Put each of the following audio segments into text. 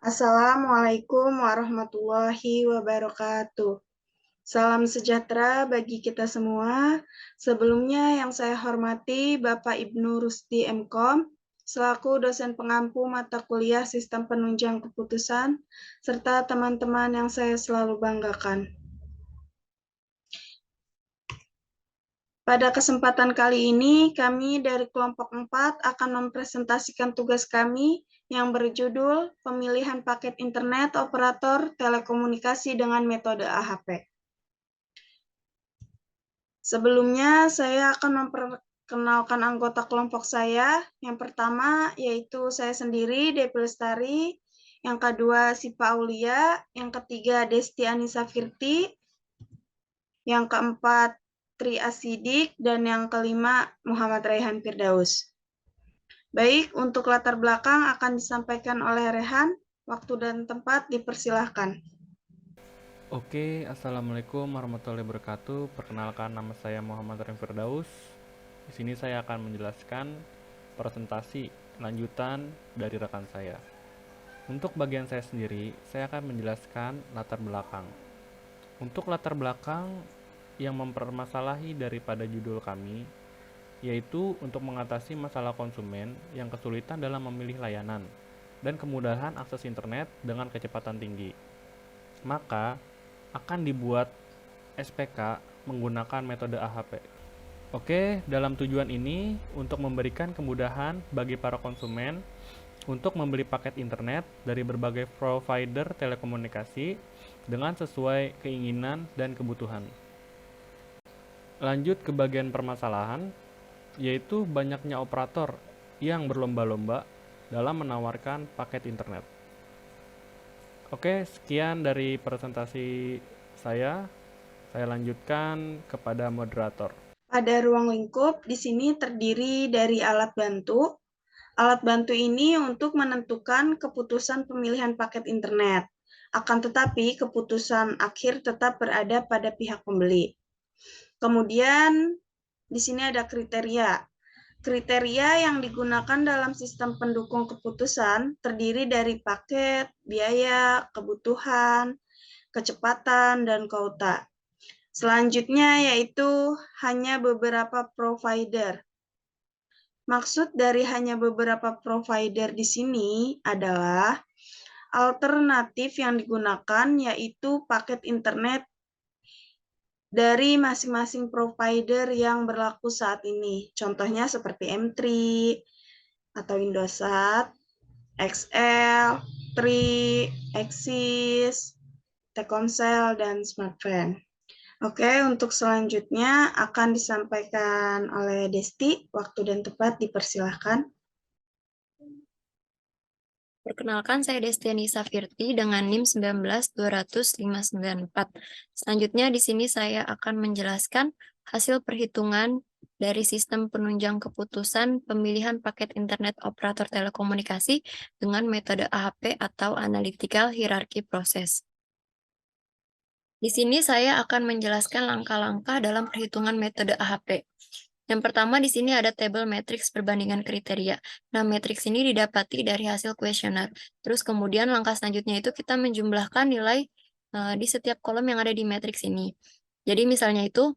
Assalamualaikum warahmatullahi wabarakatuh. Salam sejahtera bagi kita semua. Sebelumnya yang saya hormati Bapak Ibnu Rusdi MKom, selaku dosen pengampu mata kuliah Sistem Penunjang Keputusan, serta teman-teman yang saya selalu banggakan. Pada kesempatan kali ini, kami dari kelompok 4 akan mempresentasikan tugas kami yang berjudul Pemilihan Paket Internet Operator Telekomunikasi dengan Metode AHP. Sebelumnya, saya akan memperkenalkan anggota kelompok saya. Yang pertama, yaitu saya sendiri, Depi Lestari. Yang kedua, Sipa Aulia. Yang ketiga, Desti Anissa Firti. Yang keempat, Tri Asidik. Dan yang kelima, Muhammad Raihan Firdaus. Baik, untuk latar belakang akan disampaikan oleh Rehan. Waktu dan tempat dipersilahkan. Oke, Assalamualaikum warahmatullahi wabarakatuh. Perkenalkan, nama saya Muhammad Rem Firdaus. Di sini saya akan menjelaskan presentasi lanjutan dari rekan saya. Untuk bagian saya sendiri, saya akan menjelaskan latar belakang. Untuk latar belakang yang mempermasalahi daripada judul kami, yaitu untuk mengatasi masalah konsumen yang kesulitan dalam memilih layanan dan kemudahan akses internet dengan kecepatan tinggi. Maka akan dibuat SPK menggunakan metode AHP. Oke, dalam tujuan ini untuk memberikan kemudahan bagi para konsumen untuk membeli paket internet dari berbagai provider telekomunikasi dengan sesuai keinginan dan kebutuhan. Lanjut ke bagian permasalahan, yaitu banyaknya operator yang berlomba-lomba dalam menawarkan paket internet. Oke, sekian dari presentasi saya. Saya lanjutkan kepada moderator. Pada ruang lingkup, di sini terdiri dari alat bantu. Alat bantu ini untuk menentukan keputusan pemilihan paket internet. Akan tetapi, keputusan akhir tetap berada pada pihak pembeli. Kemudian, di sini ada kriteria. Kriteria yang digunakan dalam sistem pendukung keputusan terdiri dari paket, biaya, kebutuhan, kecepatan, dan kuota. Selanjutnya yaitu hanya beberapa provider. Maksud dari hanya beberapa provider di sini adalah alternatif yang digunakan yaitu paket internet dari masing-masing provider yang berlaku saat ini. Contohnya seperti M3 atau Indosat, XL, Tri, Axis, Telkomsel, dan Smartfren. Oke, untuk selanjutnya akan disampaikan oleh Desti. Waktu dan tempat dipersilahkan. Perkenalkan, saya Desti Anissa Firti dengan NIM 19200-594. Selanjutnya di sini saya akan menjelaskan hasil perhitungan dari sistem penunjang keputusan pemilihan paket internet operator telekomunikasi dengan metode AHP atau Analytical Hierarchy Process. Di sini saya akan menjelaskan langkah-langkah dalam perhitungan metode AHP. Yang pertama di sini ada tabel matriks perbandingan kriteria. Nah, matriks ini didapati dari hasil kuesioner. Terus kemudian langkah selanjutnya itu kita menjumlahkan nilai di setiap kolom yang ada di matriks ini. Jadi misalnya itu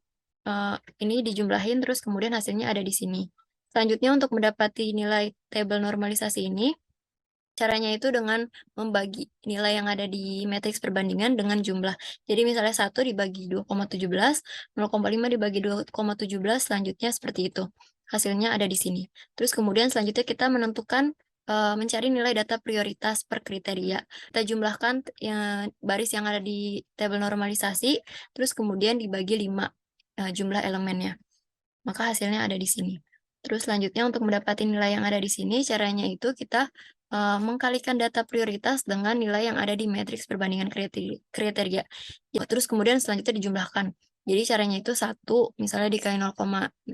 ini dijumlahin terus kemudian hasilnya ada di sini. Selanjutnya untuk mendapati nilai tabel normalisasi ini, caranya itu dengan membagi nilai yang ada di matriks perbandingan dengan jumlah. Jadi misalnya 1 dibagi 2,17, 0,5 dibagi 2,17, selanjutnya seperti itu. Hasilnya ada di sini. Terus kemudian selanjutnya kita menentukan mencari nilai data prioritas per kriteria. Kita jumlahkan baris yang ada di tabel normalisasi, terus kemudian dibagi 5 jumlah elemennya. Maka hasilnya ada di sini. Terus selanjutnya untuk mendapati nilai yang ada di sini, caranya itu kita mengkalikan data prioritas dengan nilai yang ada di matriks perbandingan kriteria. Terus kemudian selanjutnya dijumlahkan. Jadi caranya itu 1, misalnya dikali 0,44,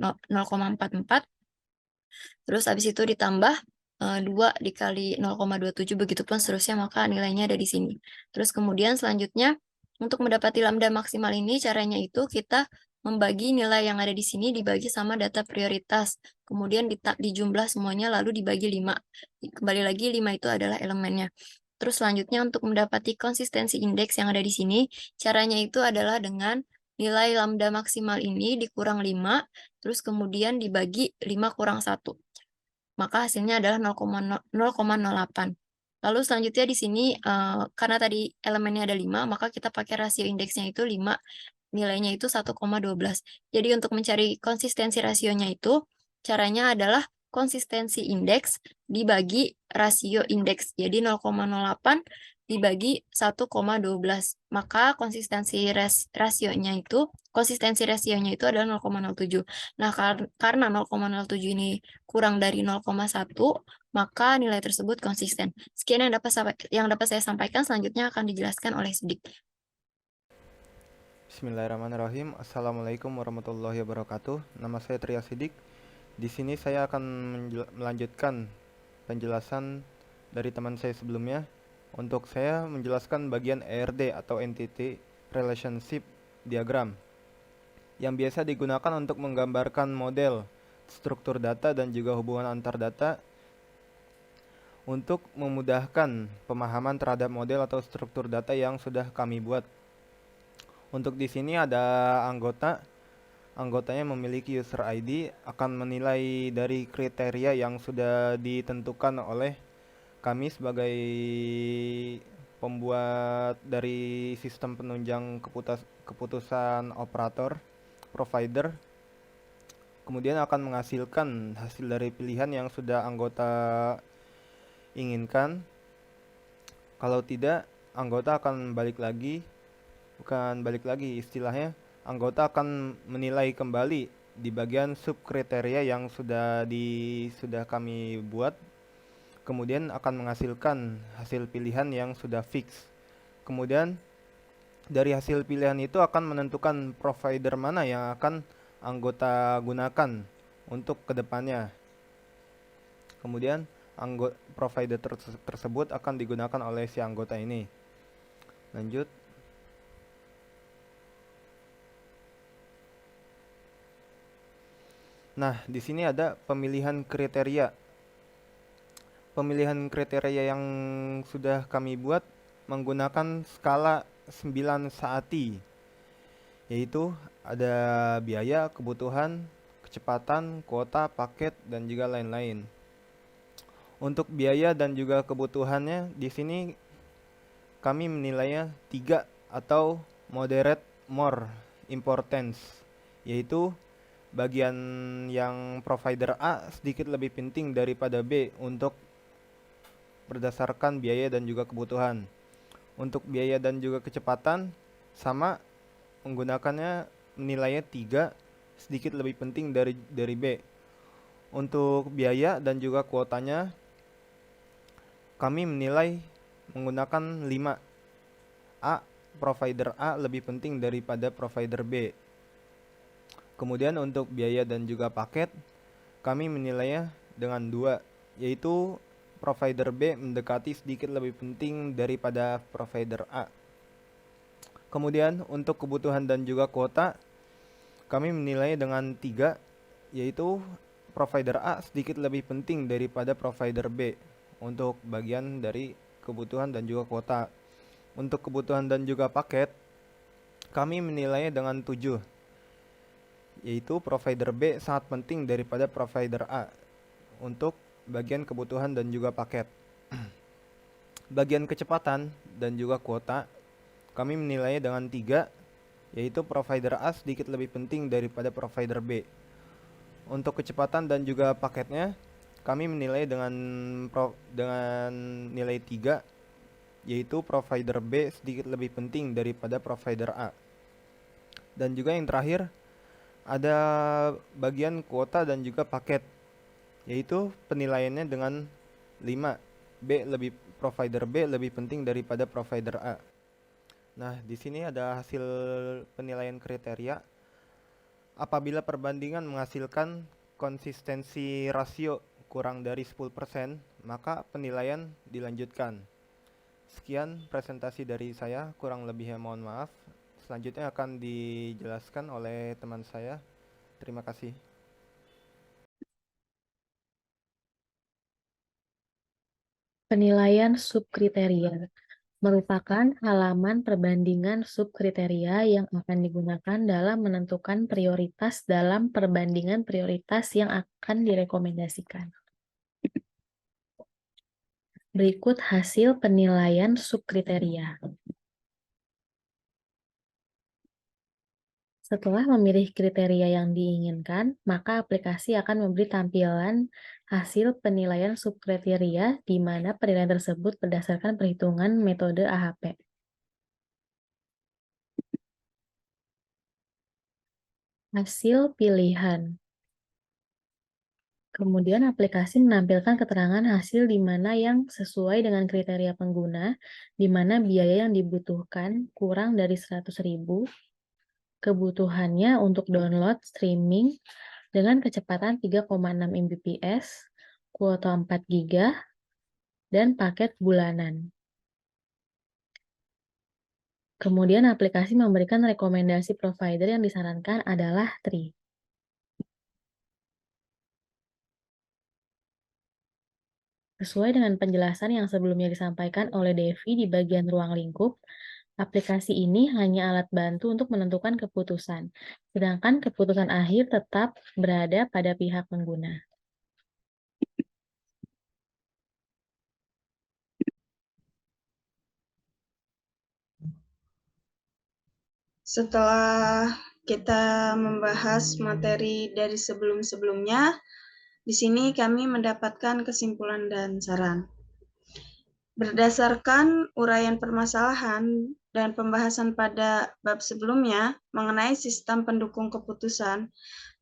terus habis itu ditambah 2 dikali 0,27, begitupun seterusnya, maka nilainya ada di sini. Terus kemudian selanjutnya, untuk mendapati lambda maksimal ini, caranya itu kita membagi nilai yang ada di sini dibagi sama data prioritas. Kemudian dijumlah semuanya lalu dibagi 5. Kembali lagi 5 itu adalah elemennya. Terus selanjutnya untuk mendapati konsistensi indeks yang ada di sini, caranya itu adalah dengan nilai lambda maksimal ini dikurang 5, terus kemudian dibagi 5 kurang 1. Maka hasilnya adalah 0,08. Lalu selanjutnya di sini, karena tadi elemennya ada 5, maka kita pakai rasio indeksnya itu 5, nilainya itu 1,12. Jadi untuk mencari konsistensi rasionya itu, caranya adalah konsistensi indeks dibagi rasio indeks. Jadi 0,08 dibagi 1,12. Maka konsistensi rasionya itu adalah 0,07. Nah, karena 0,07 ini kurang dari 0,1, maka nilai tersebut konsisten. Sekian yang dapat saya sampaikan, selanjutnya akan dijelaskan oleh Sidik. Bismillahirrahmanirrahim. Assalamualaikum warahmatullahi wabarakatuh. Nama saya Tria Sidik. Di sini saya akan melanjutkan penjelasan dari teman saya sebelumnya. Untuk saya menjelaskan bagian ERD atau Entity Relationship Diagram yang biasa digunakan untuk menggambarkan model, struktur data dan juga hubungan antar data untuk memudahkan pemahaman terhadap model atau struktur data yang sudah kami buat. Untuk di sini ada anggotanya memiliki user ID, akan menilai dari kriteria yang sudah ditentukan oleh kami sebagai pembuat dari sistem penunjang keputusan operator provider. Kemudian akan menghasilkan hasil dari pilihan yang sudah anggota inginkan. Kalau tidak, anggota akan istilahnya anggota akan menilai kembali di bagian subkriteria yang sudah kami buat, kemudian akan menghasilkan hasil pilihan yang sudah fix. Kemudian dari hasil pilihan itu akan menentukan provider mana yang akan anggota gunakan untuk kedepannya. Kemudian provider tersebut akan digunakan oleh si anggota ini. Lanjut. Nah, di sini ada pemilihan kriteria. Pemilihan kriteria yang sudah kami buat menggunakan skala 9 SAATI, yaitu ada biaya, kebutuhan, kecepatan, kuota, paket, dan juga lain-lain. Untuk biaya dan juga kebutuhannya, di sini kami menilainya 3 atau moderate more importance, yaitu bagian yang provider A sedikit lebih penting daripada B untuk berdasarkan biaya dan juga kebutuhan. Untuk biaya dan juga kecepatan sama, menggunakannya nilainya 3, sedikit lebih penting dari B. Untuk biaya dan juga kuotanya kami menilai menggunakan 5. Provider A lebih penting daripada provider B. Kemudian untuk biaya dan juga paket, kami menilainya dengan 2, yaitu provider B mendekati sedikit lebih penting daripada provider A. Kemudian untuk kebutuhan dan juga kuota, kami menilainya dengan 3, yaitu provider A sedikit lebih penting daripada provider B untuk bagian dari kebutuhan dan juga kuota. Untuk kebutuhan dan juga paket, kami menilainya dengan 7, yaitu provider B sangat penting daripada provider A untuk bagian kebutuhan dan juga paket. Bagian kecepatan dan juga kuota, kami menilainya dengan 3, yaitu provider A sedikit lebih penting daripada provider B. Untuk kecepatan dan juga paketnya, kami menilai dengan nilai 3, yaitu provider B sedikit lebih penting daripada provider A. Dan juga yang terakhir, ada bagian kuota dan juga paket, yaitu penilaiannya dengan 5, provider B lebih penting daripada provider A. Nah, di sini ada hasil penilaian kriteria. Apabila perbandingan menghasilkan konsistensi rasio kurang dari 10%, maka penilaian dilanjutkan. Sekian presentasi dari saya, kurang lebihnya mohon maaf. Selanjutnya akan dijelaskan oleh teman saya. Terima kasih. Penilaian subkriteria merupakan halaman perbandingan subkriteria yang akan digunakan dalam menentukan prioritas dalam perbandingan prioritas yang akan direkomendasikan. Berikut hasil penilaian subkriteria. Setelah memilih kriteria yang diinginkan, maka aplikasi akan memberi tampilan hasil penilaian subkriteria di mana penilaian tersebut berdasarkan perhitungan metode AHP. Hasil pilihan. Kemudian aplikasi menampilkan keterangan hasil di mana yang sesuai dengan kriteria pengguna, di mana biaya yang dibutuhkan kurang dari 100.000, kebutuhannya untuk download streaming dengan kecepatan 3,6 Mbps, kuota 4 GB, dan paket bulanan. Kemudian aplikasi memberikan rekomendasi provider yang disarankan adalah Tri. Sesuai dengan penjelasan yang sebelumnya disampaikan oleh Devi di bagian ruang lingkup, aplikasi ini hanya alat bantu untuk menentukan keputusan, sedangkan keputusan akhir tetap berada pada pihak pengguna. Setelah kita membahas materi dari sebelum-sebelumnya, di sini kami mendapatkan kesimpulan dan saran. Berdasarkan uraian permasalahan dan pembahasan pada bab sebelumnya mengenai sistem pendukung keputusan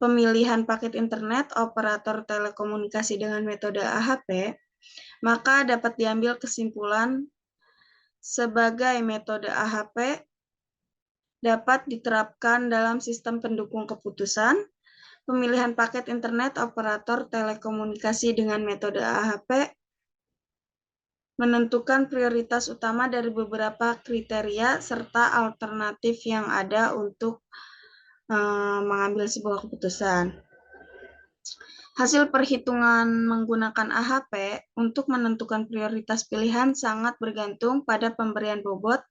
pemilihan paket internet operator telekomunikasi dengan metode AHP, maka dapat diambil kesimpulan sebagai metode AHP dapat diterapkan dalam sistem pendukung keputusan pemilihan paket internet operator telekomunikasi dengan metode AHP menentukan prioritas utama dari beberapa kriteria serta alternatif yang ada untuk mengambil sebuah keputusan. Hasil perhitungan menggunakan AHP untuk menentukan prioritas pilihan sangat bergantung pada pemberian bobot,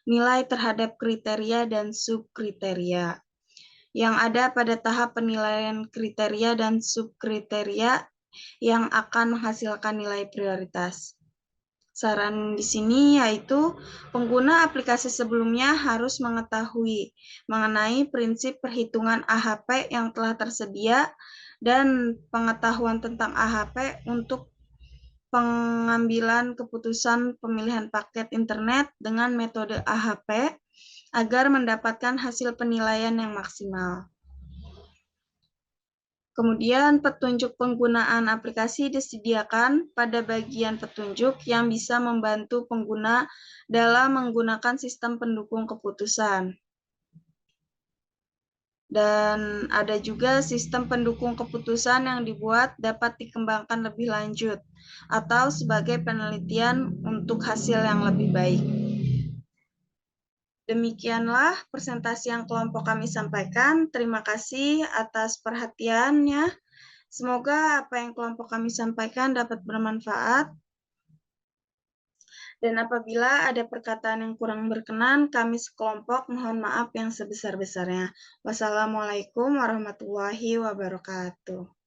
nilai terhadap kriteria dan subkriteria yang ada pada tahap penilaian kriteria dan subkriteria yang akan menghasilkan nilai prioritas. Saran di sini yaitu pengguna aplikasi sebelumnya harus mengetahui mengenai prinsip perhitungan AHP yang telah tersedia dan pengetahuan tentang AHP untuk pengambilan keputusan pemilihan paket internet dengan metode AHP agar mendapatkan hasil penilaian yang maksimal. Kemudian petunjuk penggunaan aplikasi disediakan pada bagian petunjuk yang bisa membantu pengguna dalam menggunakan sistem pendukung keputusan. Dan ada juga sistem pendukung keputusan yang dibuat dapat dikembangkan lebih lanjut atau sebagai penelitian untuk hasil yang lebih baik. Demikianlah presentasi yang kelompok kami sampaikan. Terima kasih atas perhatiannya. Semoga apa yang kelompok kami sampaikan dapat bermanfaat. Dan apabila ada perkataan yang kurang berkenan, kami sekelompok mohon maaf yang sebesar-besarnya. Wassalamualaikum warahmatullahi wabarakatuh.